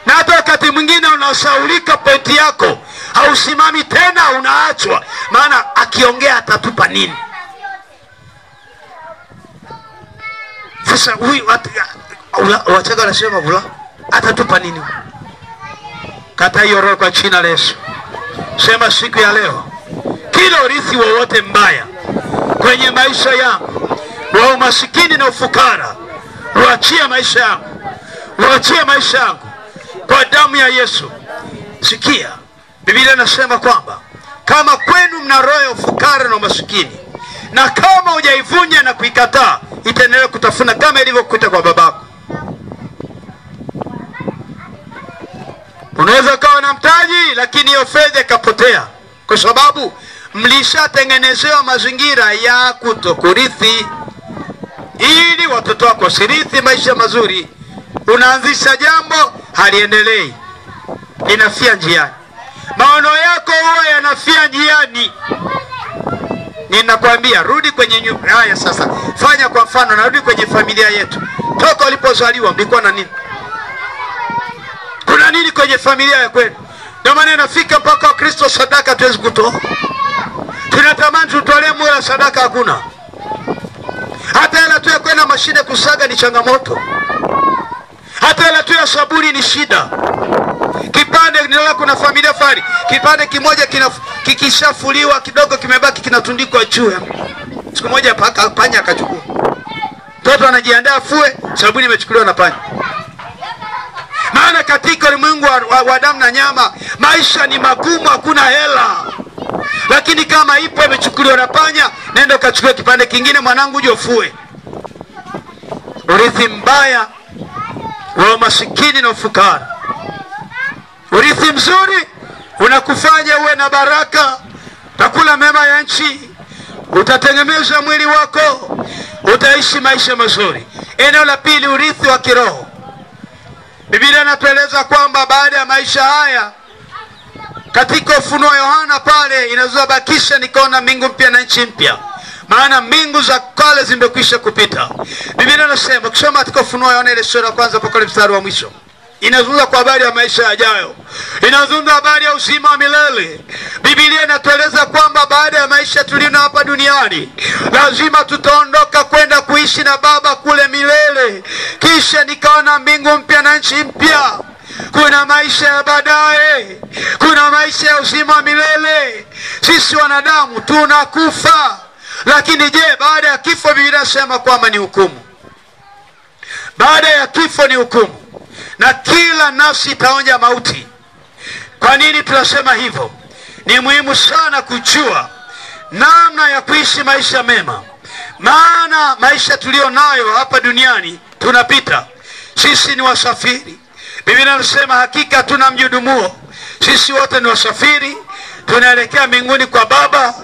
Na hata wakati mwingine unasaulika pointi yako, hausimami tena, unaachwa. Maana akiongea atatupa nini? Sasa huyu wachaga wanasema bula atatupa nini? Kata hiyo roho kwa jina la Yesu. Sema siku ya leo, kila urithi wowote mbaya kwenye maisha yangu, wa umasikini na ufukara, uachie maisha yangu, uachie maisha yangu kwa damu ya Yesu. Sikia, Biblia inasema kwamba kama kwenu mna roho ya ufukara na umasikini, na kama hujaivunja na kuikataa, itaendelea kutafuna kama ilivyokuta kwa babako. Unaweza kawa na mtaji, lakini hiyo fedha ikapotea kwa sababu mlishatengenezewa mazingira ya kutokurithi, ili watoto wako wasirithi maisha mazuri. Unaanzisha jambo, haliendelei, linafia njiani. Maono yako huwa yanafia njiani. Ninakwambia rudi kwenye nyumba. Haya sasa, fanya kwa mfano, narudi kwenye familia yetu. Toka ulipozaliwa mlikuwa na nini? Kuna nini kwenye familia ya kwenu? Ndio maana inafika mpaka Kristo sadaka tuwezi kutoa. Tunatamani tutolee mwela sadaka, hakuna. Hata hela tu ya kwenda mashine kusaga ni changamoto. Hata hela tu ya sabuni ni shida. Kipande nilala, kuna familia fari, kipande kimoja kikishafuliwa kidogo kimebaki kinatundikwa juu. Siku moja panya akachukua. Mtoto anajiandaa fue, sabuni imechukuliwa na panya. Maana katika ulimwengu wa damu na nyama, maisha ni magumu, hakuna hela. Lakini kama ipo imechukuliwa na panya, nenda kachukue kipande kingine mwanangu uje ufue. Urithi mbaya wa masikini na ufukara. Urithi mzuri unakufanya uwe na baraka, utakula mema ya nchi, utatengemeza mwili wako, utaishi maisha mazuri. Eneo la pili, urithi wa kiroho. Biblia inatueleza kwamba baada ya maisha haya, katika Ufunuo Yohana pale inazobakisha nikaona mbingu mpya na nchi mpya, maana mbingu za kale zimekwisha kupita. Biblia inasema, kusoma katika Ufunuo Yohana ile sura ya kwanza mpaka mstari wa mwisho, inazungumza kwa habari ya maisha yajayo, inazungumza habari ya uzima wa milele. Biblia inatueleza kwamba baada ya maisha tulio hapa duniani, lazima tutaondoka kwenda kuishi na Baba kule milele. Kisha nikaona mbingu mpya na nchi mpya. Kuna maisha ya baadaye, kuna maisha ya uzima wa milele. Sisi wanadamu tunakufa, Lakini je, baada ya kifo Biblia inasema kwamba ni hukumu. Baada ya kifo ni hukumu, na kila nafsi itaonja mauti. Kwa nini tunasema hivyo? Ni muhimu sana kujua namna ya kuishi maisha mema, maana maisha tulio nayo hapa duniani tunapita. Sisi ni wasafiri. Biblia inasema hakika tuna mjudumuo. Sisi wote ni wasafiri, tunaelekea mbinguni kwa Baba.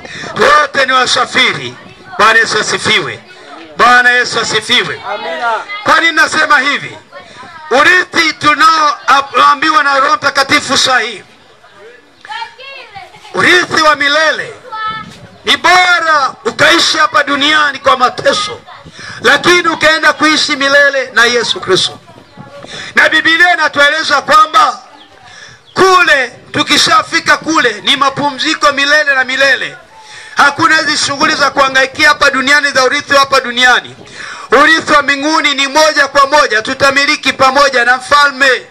Wote ni wasafiri. Bwana Yesu asifiwe. Bwana Yesu asifiwe. Amina. Kwa nini nasema hivi? Urithi tunaoambiwa na Roho Mtakatifu sahihi, urithi wa milele. Ni bora ukaishi hapa duniani kwa mateso, lakini ukaenda kuishi milele na Yesu Kristo. Na Biblia inatueleza kwamba kule tukishafika kule ni mapumziko milele na milele. Hakuna hizi shughuli za kuhangaikia hapa duniani za urithi hapa duniani. Urithi wa mbinguni ni moja kwa moja, tutamiliki pamoja na mfalme.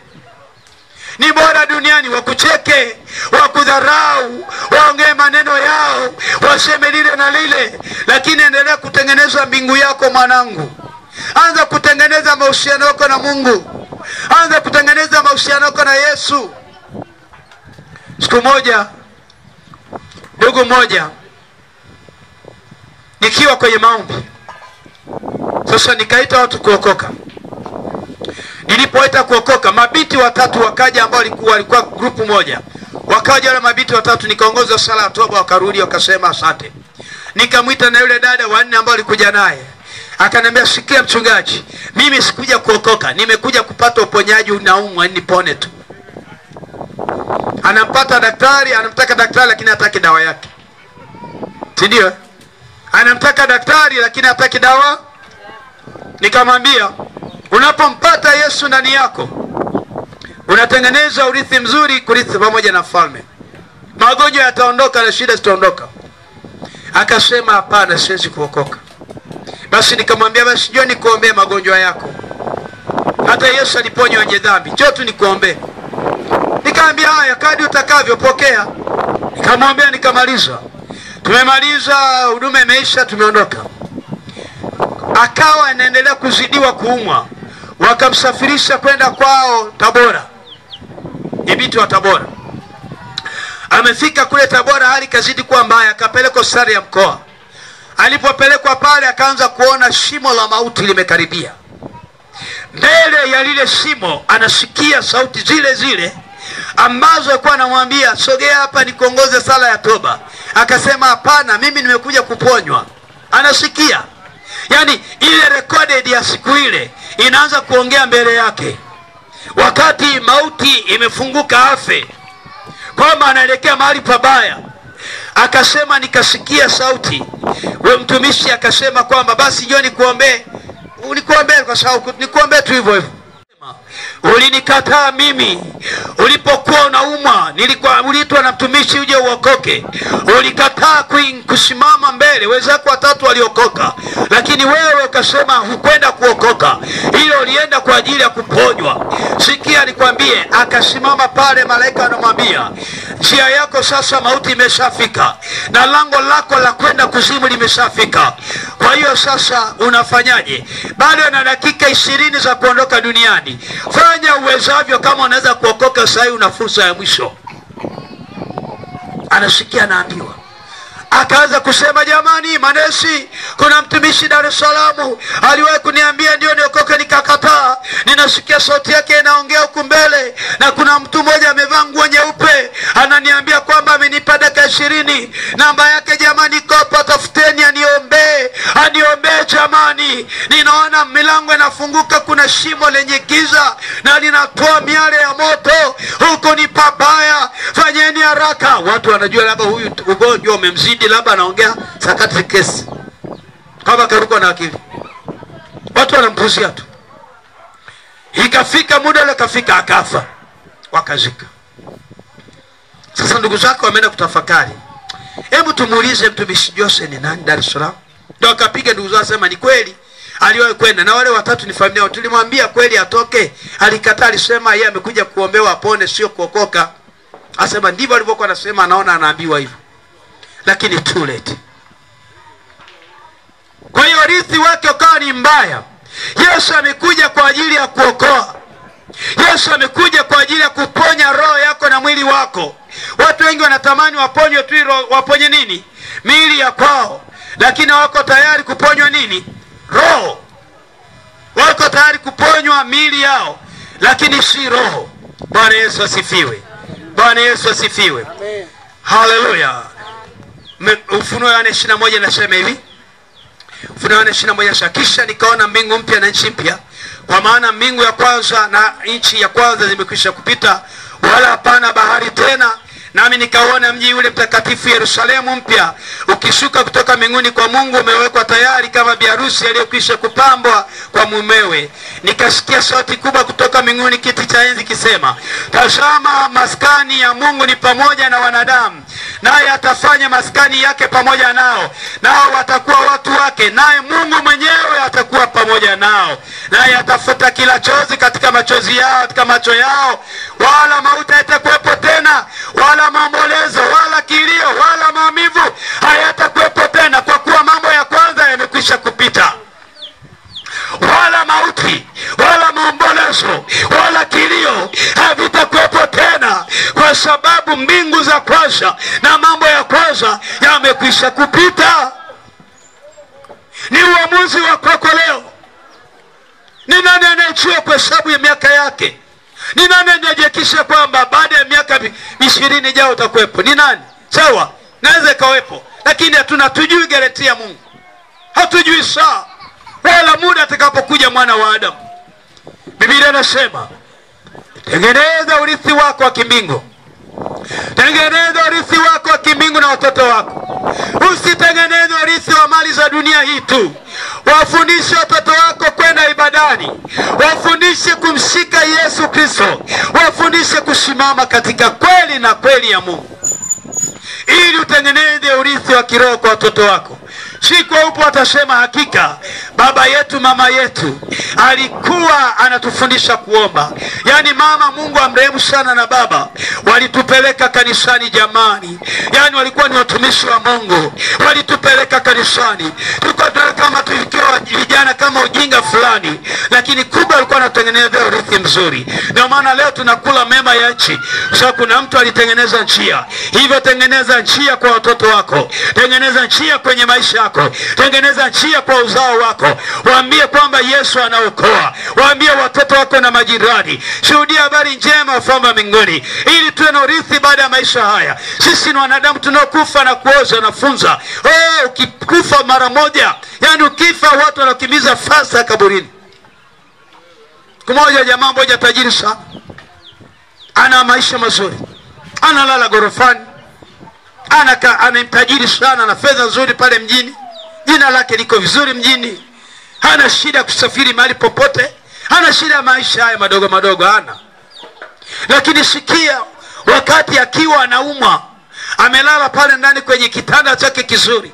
Ni bora duniani wakucheke, wakudharau, waongee maneno yao, waseme lile na lile, lakini endelea kutengeneza mbingu yako mwanangu. Anza kutengeneza mahusiano yako na Mungu. Anza kutengeneza mahusiano yako na Yesu. Siku moja, ndugu mmoja, nikiwa kwenye maombi, sasa nikaita watu kuokoka. Nilipoita kuokoka, mabiti watatu wakaja ambao walikuwa grupu moja. Wakaja wale mabiti watatu, nikaongoza sala ya toba, wakarudi wakasema asante. Nikamwita na yule dada wanne ambao alikuja naye. Akaniambia, sikia mchungaji, mimi sikuja kuokoka, nimekuja kupata uponyaji, unaumwa nipone tu. Anampata daktari, anamtaka daktari lakini hataki dawa yake. Si ndio? Anamtaka daktari lakini hataki dawa. Nikamwambia, unapompata Yesu ndani yako, unatengeneza urithi mzuri kurithi pamoja na mfalme. Magonjwa yataondoka na shida zitaondoka. Akasema hapana, siwezi kuokoka. Basi nikamwambia, basi njoo nikuombee magonjwa yako. Hata Yesu aliponya wenye dhambi, njoo tu nikuombee. Nikamwambia, haya kadri utakavyo pokea. Nikamwambia, nikamaliza. Tumemaliza, huduma imeisha, tumeondoka. Akawa anaendelea kuzidiwa kuumwa. Wakamsafirisha kwenda kwao Tabora. Ibiti wa Tabora. Amefika kule Tabora, hali kazidi kuwa mbaya, akapelekwa hospitali ya mkoa. Alipopelekwa pale, akaanza kuona shimo la mauti limekaribia. Mbele ya lile shimo anasikia sauti zile zile ambazo alikuwa anamwambia, sogea hapa nikuongoze sala ya toba. Akasema hapana, mimi nimekuja kuponywa. Anasikia. Yani ile recorded ya siku ile inaanza kuongea mbele yake, wakati mauti imefunguka afe, kwamba anaelekea mahali pabaya. Akasema nikasikia sauti. Wewe mtumishi akasema kwamba basi njoo nikuombee. Unikuombee kwa sababu nikuombee tu hivyo hivyo. Ulinikataa mimi ulipokuwa unaumwa, uliitwa na mtumishi uje uokoke. Ulikataa kusimama mbele, wenzako watatu waliokoka, lakini wewe ukasema hukwenda kuokoka. Hilo ulienda kwa ajili ya kuponywa. Sikia nikwambie, akasimama pale, malaika anamwambia, njia yako sasa mauti imeshafika na lango lako la kwenda kuzimu limeshafika. Kwa hiyo sasa unafanyaje? Bado na dakika 20 za kuondoka duniani. Fanya uwezavyo, kama unaweza kuokoka sasa, una fursa ya mwisho. Anasikia naambiwa. Akaanza kusema, jamani manesi, kuna mtumishi Dar es Salaam aliwahi kuniambia ndio niokoke, nikakataa. Ninasikia sauti yake inaongea huku mbele, na kuna mtu mmoja amevaa nguo nyeupe ananiambia kwamba amenipa dakika 20. Namba yake jamani kopa, tafuteni aniombee jamani. Ninaona milango inafunguka, kuna shimo lenye giza na linatoa miale ya moto, huko ni pabaya, fanyeni haraka. Watu wanajua labda huyu ugonjwa umemzidi, labda anaongea sakati kesi kama karuko na akili. Watu wanampuzia tu. Ikafika muda ule kafika, akafa, wakazika. Sasa ndugu zako wameenda kutafakari, hebu tumuulize mtumishi Jose ni nani Dar es Salaam. Ndio akapiga ndugu zao, sema ni kweli aliwahi kwenda, na wale watatu ni familia yao. Tulimwambia kweli atoke, alikataa. Alisema yeye amekuja kuombewa apone, sio kuokoka. Asema ndivyo alivyokuwa anasema, anaona anaambiwa hivyo, lakini too late. Kwa hiyo urithi wake ukawa ni mbaya. Yesu amekuja kwa ajili ya kuokoa. Yesu amekuja kwa ajili ya kuponya roho yako na mwili wako. Watu wengi wanatamani waponywe tu, waponye nini? Miili ya kwao, lakini wako tayari kuponywa nini? Roho. Wako tayari kuponywa miili yao, lakini si roho. Bwana Yesu asifiwe. Bwana Yesu asifiwe. Amen. Haleluya. Ufunuo 21 nasema hivi. Ufunuo 21, kisha nikaona mbingu mpya na nchi mpya, kwa maana mbingu ya kwanza na nchi ya kwanza zimekwisha kupita, wala hapana bahari tena. Nami nikaona mji ule mtakatifu Yerusalemu mpya ukishuka kutoka mbinguni kwa Mungu, umewekwa tayari kama biharusi aliyekwisha kupambwa kwa mumewe. Nikasikia sauti kubwa kutoka mbinguni kiti cha enzi kisema, tazama, maskani ya Mungu ni pamoja na wanadamu, naye atafanya maskani yake pamoja nao, nao watakuwa watu wake, naye Mungu mwenyewe atakuwa pamoja nao. Naye atafuta kila chozi katika machozi yao, katika macho yao, wala mauti haitakuwepo tena, wala maombolezo, wala kilio, wala maumivu hayatakuwepo tena, kwa kuwa mambo ya kwanza yamekwisha kupita. Wala mauti, wala maombolezo, wala kilio havitakuwepo tena, kwa sababu mbingu za kwanza na mambo ya kwanza yamekwisha kupita. Ni uamuzi wa kwako leo. Ni nani anayejua kwa sababu ya miaka yake? Ni nani anayejikisha kwamba baada ya miaka 20 ijayo utakuwepo? Ni nani? Sawa, naweza kawepo, lakini hatujui garantia ya Mungu. Hatujui saa wala muda atakapokuja mwana wa Adamu. Biblia inasema, tengeneza urithi wako wa kimbingu. Tengeneza urithi wako wa kimbingu na watoto wako. Usitengeneze urithi wa mali za dunia hii tu. Wafundishe watoto wako kwenda ibadani. Wafundishe kumshika Yesu Kristo. Wafundishe kusimama katika kweli na kweli ya Mungu, ili utengeneze urithi wa kiroho kwa watoto wako. Siku upo watasema, hakika baba yetu, mama yetu alikuwa anatufundisha kuomba. Yani mama, Mungu amrehemu sana, na baba walitupeleka kanisani jamani. Yani walikuwa ni watumishi wa Mungu, walitupeleka kanisani. Tulikuwa kama tukiwa vijana kama ujinga fulani, lakini kubwa alikuwa anatengeneza urithi mzuri. Ndio maana leo tunakula mema ya nchi. So kuna mtu alitengeneza njia. Hivyo tengeneza njia kwa watoto wako. Tengeneza njia kwenye maisha yako. Tengeneza njia kwa uzao wako. Waambie kwamba Yesu anaokoa. Waambie watoto wako na majirani. Shuhudia habari njema ya ufalme wa mbinguni, ili tuwe na urithi baada ya maisha haya. Sisi ni wanadamu tunaokufa na kuoza na funza. Ukikufa mara moja, yani ukifa watu wanakimbiza fasa kaburini. Kumoja jamaa mmoja tajiri sana, ana maisha mazuri, analala gorofani, ana mtajiri sana na fedha nzuri pale mjini. Jina lake liko vizuri mjini. Hana shida kusafiri mahali popote. Hana shida maisha haya madogo madogo, hana. Lakini sikia, wakati akiwa anaumwa, amelala pale ndani kwenye kitanda chake kizuri.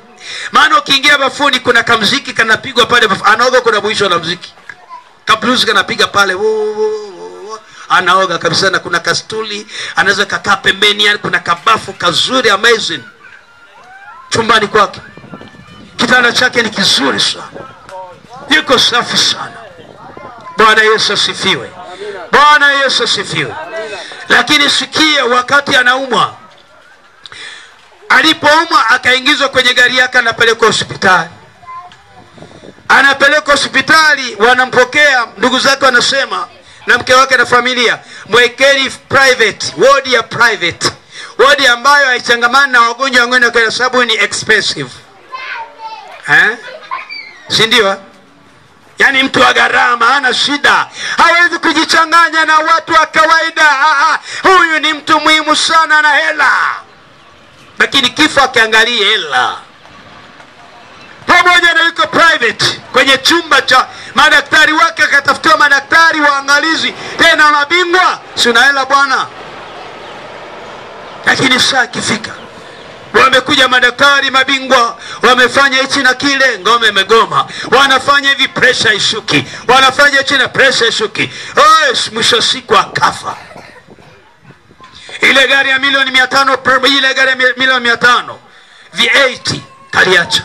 Maana ukiingia bafuni kuna kamziki kanapigwa pale, anaoga, kuna mwisho na mziki. Kabluzi kanapiga pale, anaoga kabisa, na kuna kastuli anaweza kakaa pembeni. Yani kuna kabafu kazuri amazing chumbani kwake. Kitanda chake ni kizuri sana, yuko safi sana. Bwana Yesu asifiwe. Bwana Yesu asifiwe. Lakini sikia, wakati anaumwa, alipoumwa akaingizwa kwenye gari yake, anapelekwa hospitali. Anapelekwa hospitali, wanampokea ndugu zake, wanasema na mke wake na familia, mwekeni private ward, ya private ward ambayo haichangamani na wagonjwa wengine kwa sababu ni expensive. Si ndio? Yani mtu wa gharama hana shida, hawezi kujichanganya na watu wa kawaida. Huyu ni mtu muhimu sana na hela, lakini kifo akiangalia hela. Pamoja na yuko private kwenye chumba cha madaktari wake, akatafutiwa madaktari waangalizi tena mabingwa. Si una hela bwana? Lakini saa kifika, wamekuja madaktari mabingwa, wamefanya hichi na kile, ngome imegoma. Wanafanya hivi, pressure ishuki. Wanafanya hichi na pressure ishuki. Mwisho siku akafa. Ile gari ya milioni 500, ile gari ya milioni 500 V8 kaliacha.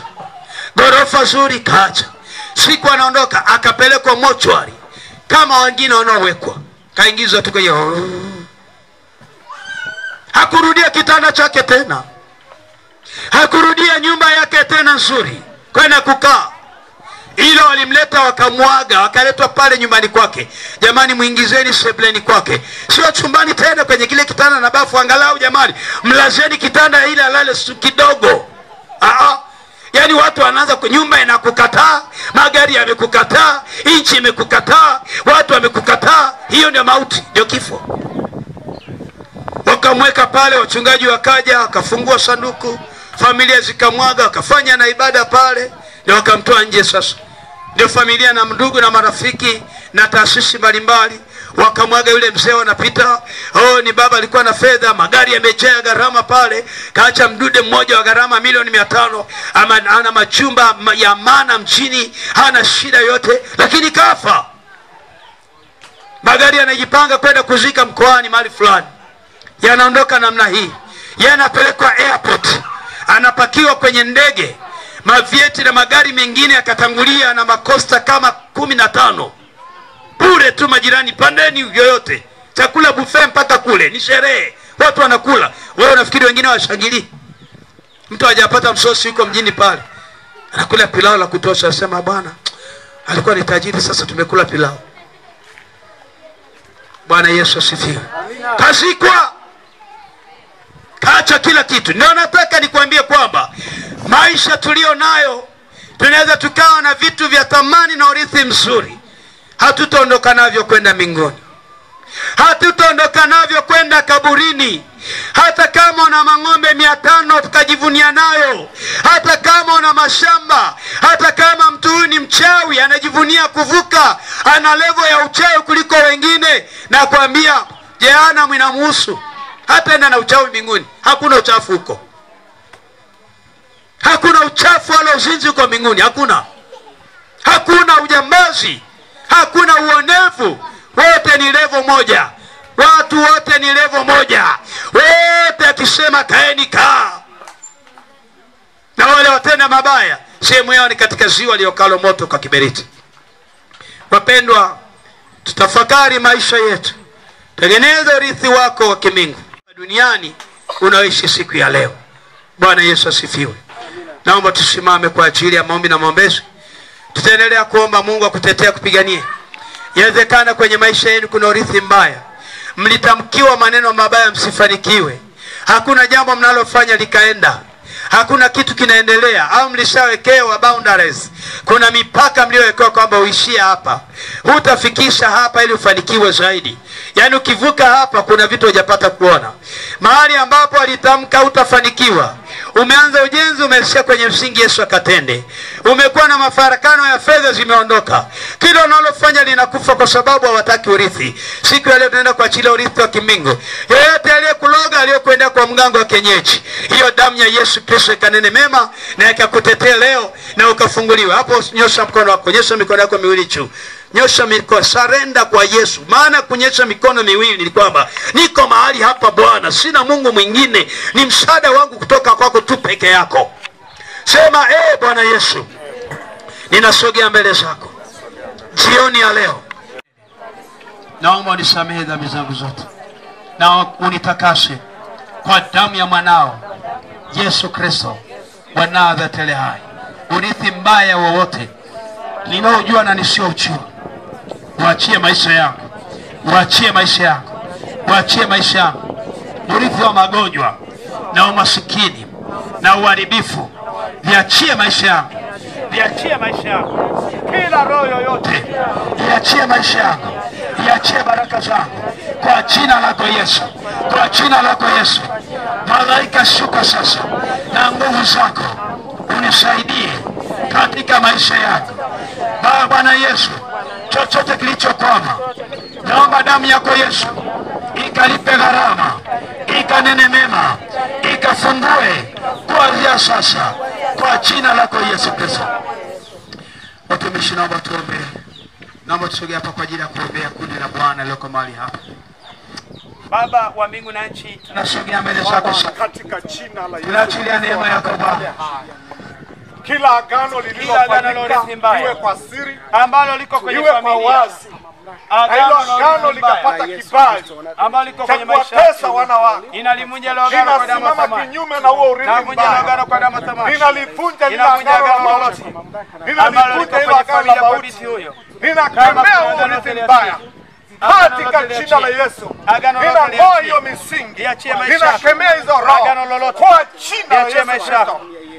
Gorofa zuri kaacha. Siku anaondoka akapelekwa mochwari kama wengine wanaowekwa. Kaingizwa tu kwenye hakurudia kitanda chake tena. Hakurudia nyumba yake tena nzuri kwenda kukaa. Ilo walimleta wakamwaga, wakaletwa pale nyumbani kwake. Jamani, muingizeni sebleni kwake. Sio chumbani tena kwenye kile kitanda na bafu. Angalau jamani, mlazeni kitanda ile alale kidogo. Yani watu wanaanza nyumba inakukataa, magari yamekukataa, nchi imekukataa, watu wamekukataa. Hiyo ndio mauti, ndio kifo. Wakamweka pale, wachungaji wakaja, wakafungua sanduku, familia zikamwaga, wakafanya na ibada pale, ndio wakamtoa nje. Sasa ndio familia na ndugu na marafiki na taasisi mbalimbali wakamwaga yule mzee wanapita. Ni baba alikuwa na fedha, magari yamejaa gharama pale, kaacha mdude mmoja wa gharama $500,000, ana machumba ya maana mchini, hana shida yote, lakini kafa. Magari yanajipanga kwenda kuzika mkoani mahali fulani, yanaondoka namna hii, yanapelekwa airport, anapakiwa kwenye ndege, mavieti na magari mengine yakatangulia na makosta kama 15. Bure tu majirani, pandeni yoyote, chakula buffet mpaka kule, ni sherehe, watu wanakula. Wewe unafikiri wengine washangili? Mtu hajapata msosi yuko mjini pale, anakula pilau la kutosha, anasema bwana alikuwa ni tajiri, sasa tumekula pilau. Bwana Yesu asifiwe. Kazikwa, kaacha kila kitu. Ndio nataka nikwambie kwamba maisha tulio nayo, tunaweza tukawa na vitu vya thamani na urithi mzuri, hatutaondoka navyo kwenda mbinguni, hatutaondoka navyo kwenda kaburini. Hata kama una mang'ombe 500 tukajivunia nayo, hata kama una mashamba, hata kama mtu huyu ni mchawi anajivunia kuvuka, ana level ya uchawi kuliko wengine, na kuambia jehanamu inamhusu, hata enda na uchawi mbinguni. Hakuna uchafu huko, hakuna uchafu wala uzinzi huko mbinguni, hakuna. Hakuna ujambazi, hakuna uonevu, wote ni level moja. Watu wote ni level moja. Wote akisema kaeni kaa. Na wale watenda mabaya, sehemu yao ni katika ziwa liokalo moto kwa kiberiti. Wapendwa, tutafakari maisha yetu. Tengeneza urithi wako wa kimbingu duniani unaoishi siku ya leo. Bwana Yesu asifiwe. Naomba tusimame kwa ajili ya maombi na maombezi. Tutaendelea kuomba Mungu akutetea, kupiganie. Inawezekana kwenye maisha yenu kuna urithi mbaya. Mlitamkiwa maneno mabaya msifanikiwe. Hakuna jambo mnalofanya likaenda. Hakuna kitu kinaendelea, au mlishawekewa boundaries. Kuna mipaka mliowekewa kwamba uishie hapa, hutafikisha hapa ili ufanikiwe zaidi. Yani ukivuka hapa kuna vitu hujapata kuona. Mahali ambapo alitamka hutafanikiwa, umeanza ujenzi, umeishia kwenye msingi, Yesu akatende. Umekuwa na mafarakano ya fedha, zimeondoka. Kila unalofanya linakufa kwa sababu hawataki urithi. Siku ya leo tunaenda kuachilia urithi wa kimbingu. Yeyote aliyekuloga, aliyokwenda kwa mganga wa kienyeji, hiyo damu ya Yesu Kristo ikanene mema na ikakutetea leo na ukafunguliwa. Hapo nyosha mkono wako, nyosha mikono yako miwili juu. Nyosha mikono, surrender kwa Yesu. Maana kunyosha mikono miwili ni kwamba niko mahali hapa Bwana, sina Mungu mwingine, ni msaada wangu kutoka kwako tu peke yako. Sema Bwana Yesu, ninasogea mbele zako jioni ya leo. Naomba unisamehe dhambi zangu zote, na unitakase kwa damu ya mwanao Yesu Kristo wa Nazareti aliye hai. Urithi mbaya wowote ninaojua na nisiojua, waachie maisha yangu, waachie maisha yangu, waachie maisha yangu. Urithi wa magonjwa na umasikini na uharibifu, viachie maisha yangu, viachie maisha yangu. Kila roho yoyote, viachie maisha yangu, viachie baraka zangu kwa jina lako Yesu, kwa jina lako Yesu. Malaika shuka sasa na nguvu zako, unisaidie katika maisha yangu. Bwana Yesu, chochote kilichokwama, naomba damu yako Yesu ikalipe gharama, ikanene mema, ikafungue kuanzia sasa kwa jina lako Yesu Kristo. Watumishi, naomba tuombe. Naomba tusogee hapa kwa ajili ya kuombea kundi la Bwana lililo mahali hapa. Baba wa mbingu na nchi, tunasogea mbele zako katika jina la Yesu. Tunaachilia neema yako Baba. Kila agano lililofanyika iwe kwa siri, ambalo liko kwenye familia, agano likapata kibali ambalo liko kwenye maisha, pesa wana wako, inalimunja ile agano kwa damu ya thamani, kinyume na huo urithi mbaya, agano kwa damu ya thamani, ninalivunja ile agano la mauti, ninalivunja ile agano la mauti huyo, ninakemea huo urithi mbaya katika jina la Yesu. Ninang'oa hiyo misingi, ninakemea hizo roho kwa jina la Yesu.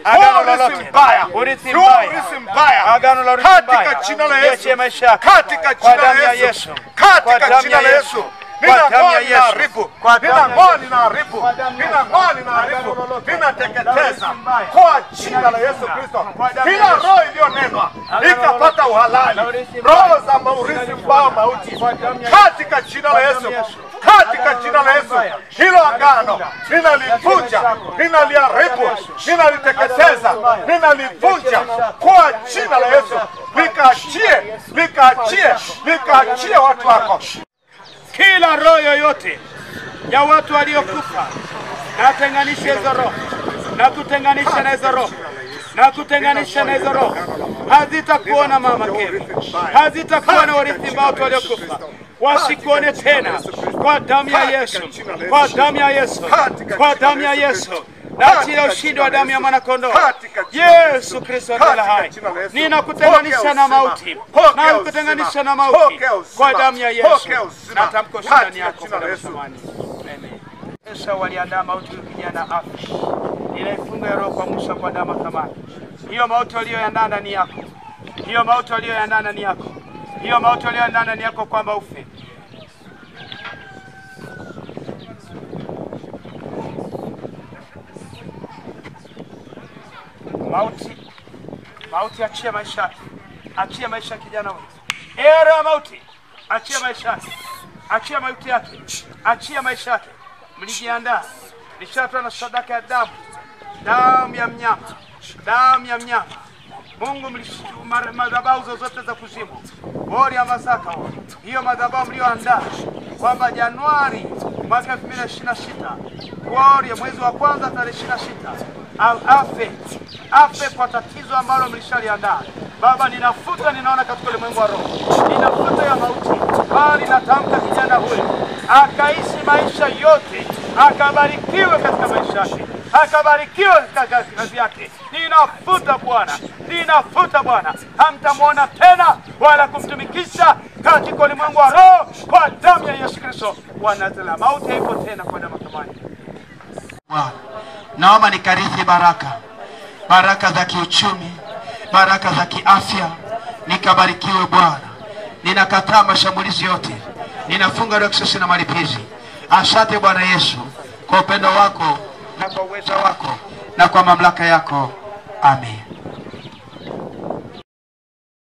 Agano lolote mbaya, urithi mbaya, katika jina la Yesu, katika jina la Yesu, katika jina la Yesu. Ninang'oa, ninaharibu, ninang'oa, ninaharibu, ninang'oa, ninaharibu, ninateketeza kwa jina la Yesu Kristo. Kila roho iliyonenwa ikapata uhalali, roho za maurithi mbaya, mauti, katika jina la Yesu, katika jina la Yesu. Hilo agano ninalivunja, ninaliharibu, ninaliteketeza, ninalivunja kwa jina la Yesu. Likaachie, likaachie, likaachie watu wako. Kila roho yoyote ya watu waliokufa, na tenganisha hizo roho, na kutenganisha na hizo roho, na kutenganisha na hizo roho. Hazitakuona mama Kevin, hazitakuona urithi wa watu waliokufa, wasikuone tena kwa damu ya Yesu, kwa damu ya Yesu, kwa damu ya Yesu. Na chini ushindi wa damu ya mwana kondoo Yesu Kristo aliye hai, ninakutenganisha na mauti, na kutenganisha na mauti kwa damu ya Yesu. Na tamko ndani yako kwa thamani. Amen. Yesu waliandaa mauti kijana afi, nilaifunga roho kwa Musa kwa damu ya thamani. Hiyo mauti aliyoandaa ndani yako, hiyo mauti aliyoandaa ndani yako, hiyo mauti aliyoandaa ndani yako kwamba ufe, mauti achia maisha, achia maisha kijana wewe. Era mauti, achia maisha yake, achia mauti yake, achia maisha yake. Mlijiandaa, nishatoa na sadaka ya damu, damu ya mnyama, damu ya mnyama. Mungu madhabahu zote za kuzimu, bori ya masaka, hiyo madhabahu mlioandaa kwamba Januari mwaka 2026, bori ya mwezi wa kwanza tarehe 26, afe kwa tatizo ambalo mlishaliandaa. Baba, ninafuta, ninaona katika ulimwengu wa roho, ninafuta ya mauti, bali natamka kijana huyo akaishi maisha yote, akabarikiwe katika maisha yake, akabarikiwe katika kazi yake. Ninafuta Bwana, ninafuta Bwana, hamtamuona tena wala kumtumikisha katika ulimwengu wa roho kwa damu ya Yesu Kristo wa Nazareti. Mauti haipo tena kwa damu ya thamani. Naomba nikarithi baraka, baraka za kiuchumi, baraka za kiafya, nikabarikiwe Bwana. Ninakataa mashambulizi yote, ninafunga roho na malipizi. Asante Bwana Yesu kwa upendo wako na kwa uwezo wako na kwa mamlaka yako. Amen.